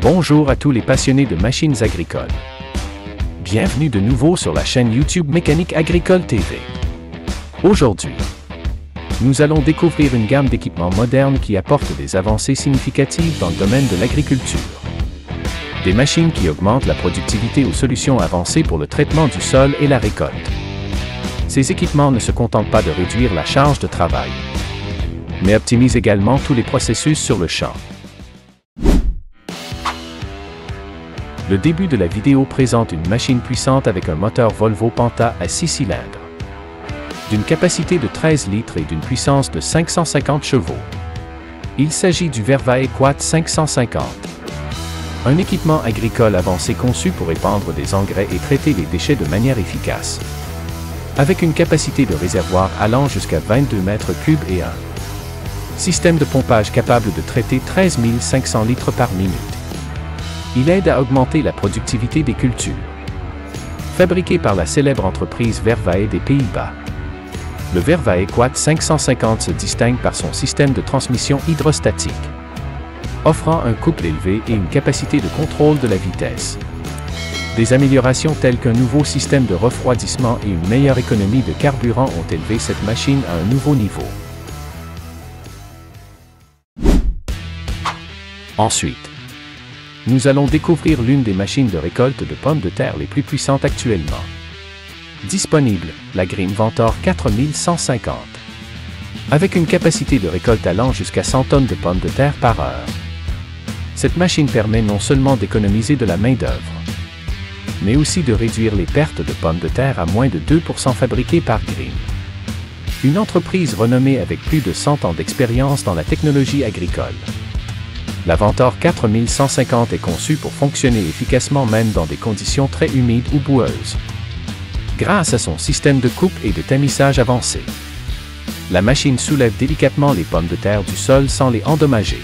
Bonjour à tous les passionnés de machines agricoles. Bienvenue de nouveau sur la chaîne YouTube Mécanique Agricole TV. Aujourd'hui, nous allons découvrir une gamme d'équipements modernes qui apportent des avancées significatives dans le domaine de l'agriculture. Des machines qui augmentent la productivité aux solutions avancées pour le traitement du sol et la récolte. Ces équipements ne se contentent pas de réduire la charge de travail, mais optimisent également tous les processus sur le champ. Le début de la vidéo présente une machine puissante avec un moteur Volvo Penta à 6 cylindres, d'une capacité de 13 litres et d'une puissance de 550 chevaux. Il s'agit du Vervae Quat 550, un équipement agricole avancé conçu pour épandre des engrais et traiter les déchets de manière efficace. Avec une capacité de réservoir allant jusqu'à 22 mètres cubes et un système de pompage capable de traiter 13 500 litres par minute. Il aide à augmenter la productivité des cultures. Fabriqué par la célèbre entreprise Vervae des Pays-Bas, le Vervae Quat 550 se distingue par son système de transmission hydrostatique, offrant un couple élevé et une capacité de contrôle de la vitesse. Des améliorations telles qu'un nouveau système de refroidissement et une meilleure économie de carburant ont élevé cette machine à un nouveau niveau. Ensuite, nous allons découvrir l'une des machines de récolte de pommes de terre les plus puissantes actuellement. Disponible, la Green Ventor 4150. Avec une capacité de récolte allant jusqu'à 100 tonnes de pommes de terre par heure. Cette machine permet non seulement d'économiser de la main-d'œuvre, mais aussi de réduire les pertes de pommes de terre à moins de 2% fabriquées par Green. Une entreprise renommée avec plus de 100 ans d'expérience dans la technologie agricole. La Ventor 4150 est conçue pour fonctionner efficacement même dans des conditions très humides ou boueuses. Grâce à son système de coupe et de tamissage avancé, la machine soulève délicatement les pommes de terre du sol sans les endommager.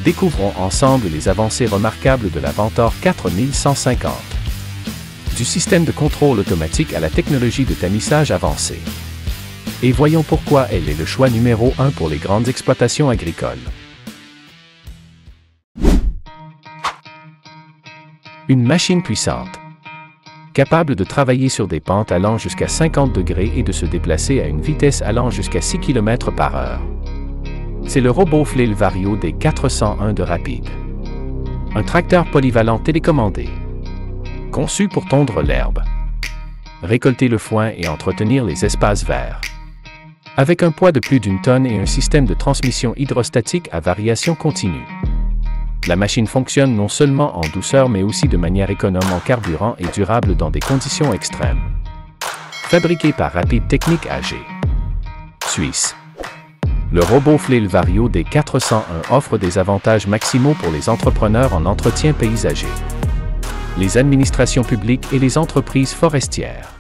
Découvrons ensemble les avancées remarquables de la Ventor 4150. Du système de contrôle automatique à la technologie de tamissage avancée. Et voyons pourquoi elle est le choix numéro 1 pour les grandes exploitations agricoles. Une machine puissante, capable de travailler sur des pentes allant jusqu'à 50 degrés et de se déplacer à une vitesse allant jusqu'à 6 km par heure. C'est le robot Flail Vario D401 de Rapide. Un tracteur polyvalent télécommandé, conçu pour tondre l'herbe, récolter le foin et entretenir les espaces verts. Avec un poids de plus d'1 tonne et un système de transmission hydrostatique à variation continue. La machine fonctionne non seulement en douceur mais aussi de manière économe en carburant et durable dans des conditions extrêmes. Fabriqué par Rapide Technique AG, Suisse. Le robot Flail Vario D401 offre des avantages maximaux pour les entrepreneurs en entretien paysager, les administrations publiques et les entreprises forestières.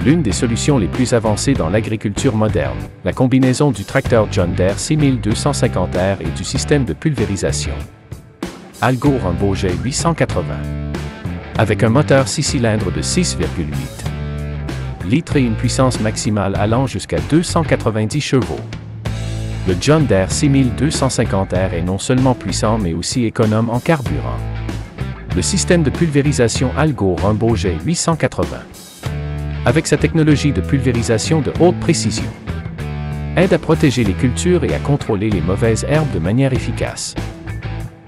L'une des solutions les plus avancées dans l'agriculture moderne, la combinaison du tracteur John Deere 6250R et du système de pulvérisation Algo Rumbojet 880. Avec un moteur 6 cylindres de 6,8 litres et une puissance maximale allant jusqu'à 290 chevaux. Le John Deere 6250R est non seulement puissant mais aussi économe en carburant. Le système de pulvérisation Algo Rumbojet 880, avec sa technologie de pulvérisation de haute précision, aide à protéger les cultures et à contrôler les mauvaises herbes de manière efficace,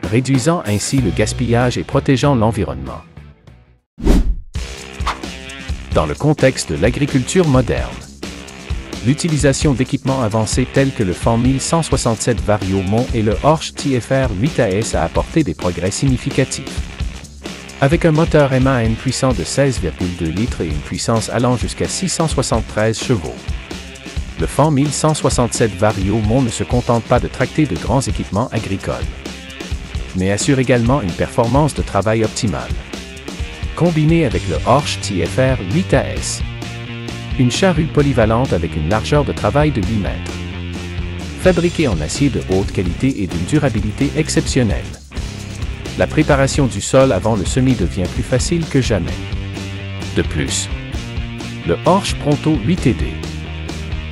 réduisant ainsi le gaspillage et protégeant l'environnement. Dans le contexte de l'agriculture moderne, l'utilisation d'équipements avancés tels que le Fendt 1167 Vario Mont et le Horsch TFR 8AS a apporté des progrès significatifs. Avec un moteur MAN puissant de 16,2 litres et une puissance allant jusqu'à 673 chevaux. Le Fendt 1167 Vario Mont ne se contente pas de tracter de grands équipements agricoles, mais assure également une performance de travail optimale. Combiné avec le Horsch TFR 8AS, une charrue polyvalente avec une largeur de travail de 8 mètres. Fabriquée en acier de haute qualité et d'une durabilité exceptionnelle. La préparation du sol avant le semis devient plus facile que jamais. De plus, le Horsch Pronto 8TD,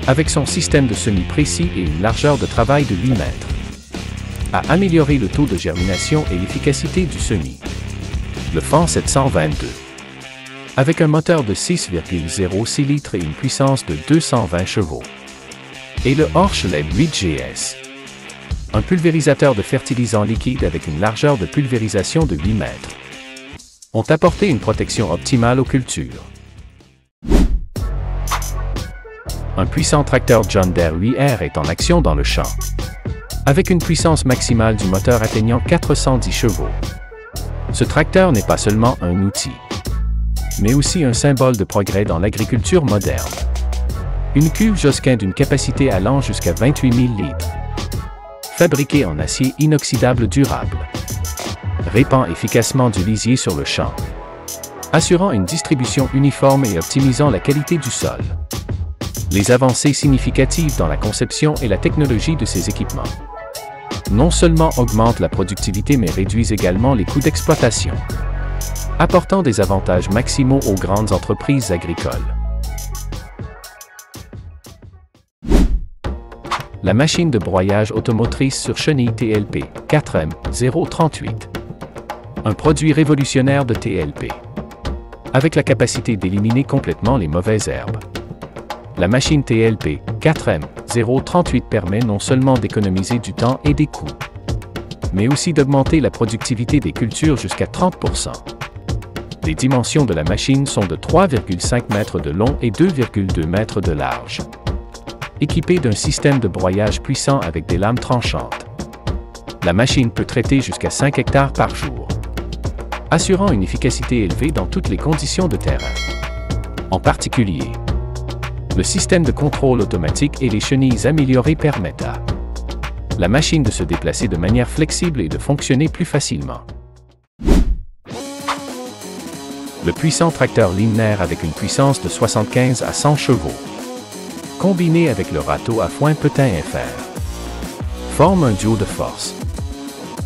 avec son système de semis précis et une largeur de travail de 8 mètres, à améliorer le taux de germination et l'efficacité du semis. Le Fendt 722. Avec un moteur de 6,06 litres et une puissance de 220 chevaux. Et le Horsch LED 8GS. Un pulvérisateur de fertilisant liquide avec une largeur de pulvérisation de 8 mètres. Ont apporté une protection optimale aux cultures. Un puissant tracteur John Deere 8R est en action dans le champ, avec une puissance maximale du moteur atteignant 410 chevaux. Ce tracteur n'est pas seulement un outil, mais aussi un symbole de progrès dans l'agriculture moderne. Une cuve Josquin d'une capacité allant jusqu'à 28 000 litres. Fabriquée en acier inoxydable durable. Répand efficacement du lisier sur le champ, assurant une distribution uniforme et optimisant la qualité du sol. Les avancées significatives dans la conception et la technologie de ces équipements non seulement augmentent la productivité mais réduisent également les coûts d'exploitation, apportant des avantages maximaux aux grandes entreprises agricoles. La machine de broyage automotrice sur chenille TLP 4M038. Un produit révolutionnaire de TLP, avec la capacité d'éliminer complètement les mauvaises herbes. La machine TLP 4M038 permet non seulement d'économiser du temps et des coûts, mais aussi d'augmenter la productivité des cultures jusqu'à 30%. Les dimensions de la machine sont de 3,5 mètres de long et 2,2 mètres de large. Équipée d'un système de broyage puissant avec des lames tranchantes. La machine peut traiter jusqu'à 5 hectares par jour, assurant une efficacité élevée dans toutes les conditions de terrain. En particulier, le système de contrôle automatique et les chenilles améliorées permettent à la machine de se déplacer de manière flexible et de fonctionner plus facilement. Le puissant tracteur Lindner avec une puissance de 75 à 100 chevaux, combiné avec le râteau à foin Petain FR, forme un duo de force.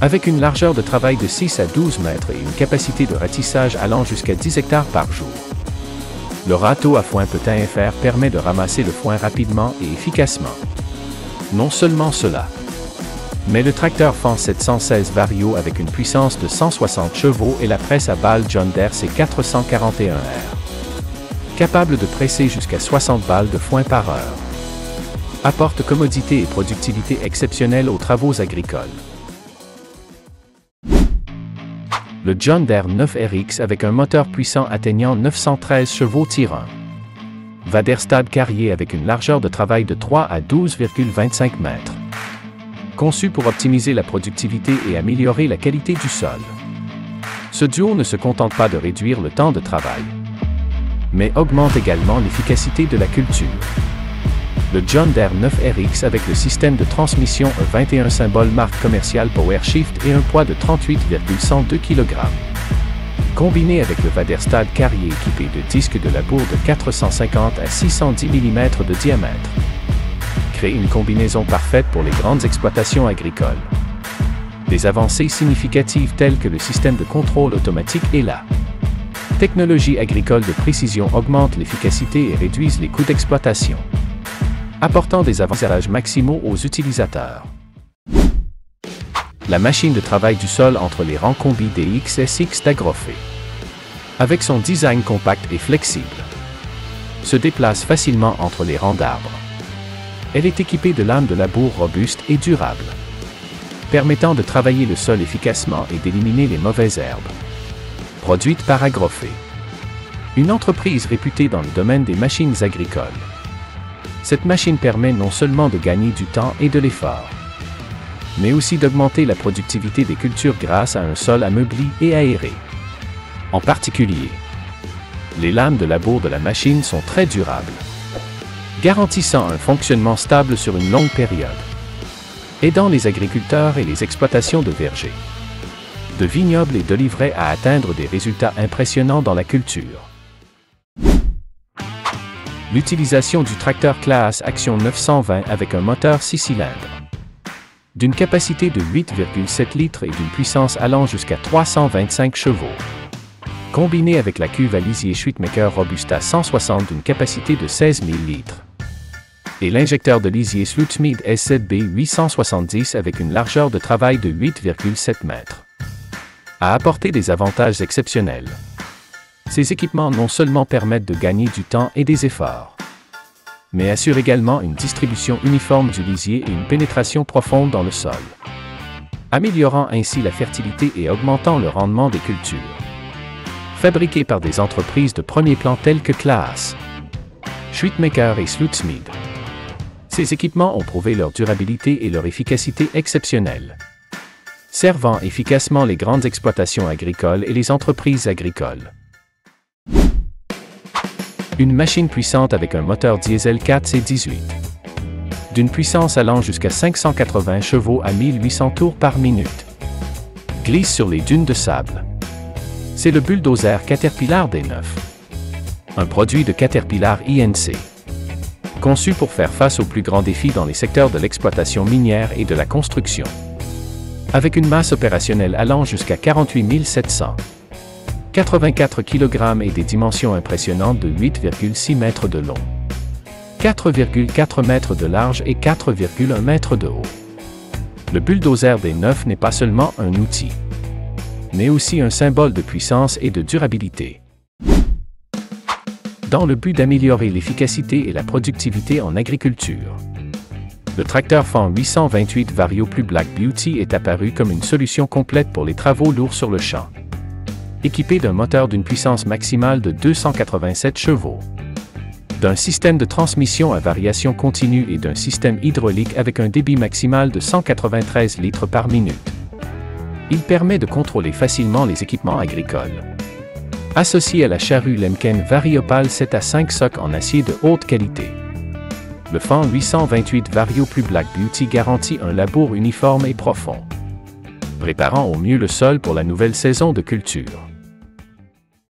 Avec une largeur de travail de 6 à 12 mètres et une capacité de ratissage allant jusqu'à 10 hectares par jour. Le râteau à foin Petain FR permet de ramasser le foin rapidement et efficacement. Non seulement cela, mais le tracteur Fendt 716 Vario avec une puissance de 160 chevaux et la presse à balles John Deere C441R, capable de presser jusqu'à 60 balles de foin par heure, apporte commodité et productivité exceptionnelle aux travaux agricoles. Le John Deere 9RX avec un moteur puissant atteignant 913 chevaux tirant. Vaderstad carrier avec une largeur de travail de 3 à 12,25 mètres. Conçu pour optimiser la productivité et améliorer la qualité du sol. Ce duo ne se contente pas de réduire le temps de travail, mais augmente également l'efficacité de la culture. Le John Deere 9RX avec le système de transmission E21 symbole marque commerciale PowerShift et un poids de 38,102 kg. Combiné avec le Vaderstad carrier équipé de disques de labour de 450 à 610 mm de diamètre, crée une combinaison parfaite pour les grandes exploitations agricoles. Des avancées significatives telles que le système de contrôle automatique et la technologie agricole de précision augmentent l'efficacité et réduisent les coûts d'exploitation, apportant des avantages maximaux aux utilisateurs. La machine de travail du sol entre les rangs combi des XSX d'Agrofé, avec son design compact et flexible, se déplace facilement entre les rangs d'arbres. Elle est équipée de lames de labour robustes et durables, permettant de travailler le sol efficacement et d'éliminer les mauvaises herbes. Produite par Agrofé, une entreprise réputée dans le domaine des machines agricoles. Cette machine permet non seulement de gagner du temps et de l'effort, mais aussi d'augmenter la productivité des cultures grâce à un sol ameubli et aéré. En particulier, les lames de labour de la machine sont très durables, garantissant un fonctionnement stable sur une longue période, aidant les agriculteurs et les exploitations de vergers, de vignobles et d'oliveraies à atteindre des résultats impressionnants dans la culture. L'utilisation du tracteur Claas Action 920 avec un moteur 6 cylindres, d'une capacité de 8,7 litres et d'une puissance allant jusqu'à 325 chevaux, combiné avec la cuve à lisier Schwittmacher Robusta 160 d'une capacité de 16 000 litres, et l'injecteur de lisier Slutsmith SZB 870 avec une largeur de travail de 8,7 mètres a apporté des avantages exceptionnels. Ces équipements non seulement permettent de gagner du temps et des efforts, mais assurent également une distribution uniforme du lisier et une pénétration profonde dans le sol, améliorant ainsi la fertilité et augmentant le rendement des cultures. Fabriqués par des entreprises de premier plan telles que Claas, Schwittmacher et Slutsmith, ces équipements ont prouvé leur durabilité et leur efficacité exceptionnelles, servant efficacement les grandes exploitations agricoles et les entreprises agricoles. Une machine puissante avec un moteur diesel 4C18, d'une puissance allant jusqu'à 580 chevaux à 1800 tours par minute, glisse sur les dunes de sable. C'est le bulldozer Caterpillar D9, un produit de Caterpillar Inc., conçu pour faire face aux plus grands défis dans les secteurs de l'exploitation minière et de la construction. Avec une masse opérationnelle allant jusqu'à 48 784 kg et des dimensions impressionnantes de 8,6 mètres de long, 4,4 mètres de large et 4,1 mètres de haut. Le bulldozer D9 n'est pas seulement un outil, mais aussi un symbole de puissance et de durabilité. Dans le but d'améliorer l'efficacité et la productivité en agriculture, le tracteur Fendt 828 Vario Plus Black Beauty est apparu comme une solution complète pour les travaux lourds sur le champ. Équipé d'un moteur d'une puissance maximale de 287 chevaux, d'un système de transmission à variation continue et d'un système hydraulique avec un débit maximal de 193 litres par minute, il permet de contrôler facilement les équipements agricoles. Associé à la charrue Lemken Variopal 7 à 5 socs en acier de haute qualité, le Fendt 828 Vario Plus Black Beauty garantit un labour uniforme et profond, préparant au mieux le sol pour la nouvelle saison de culture.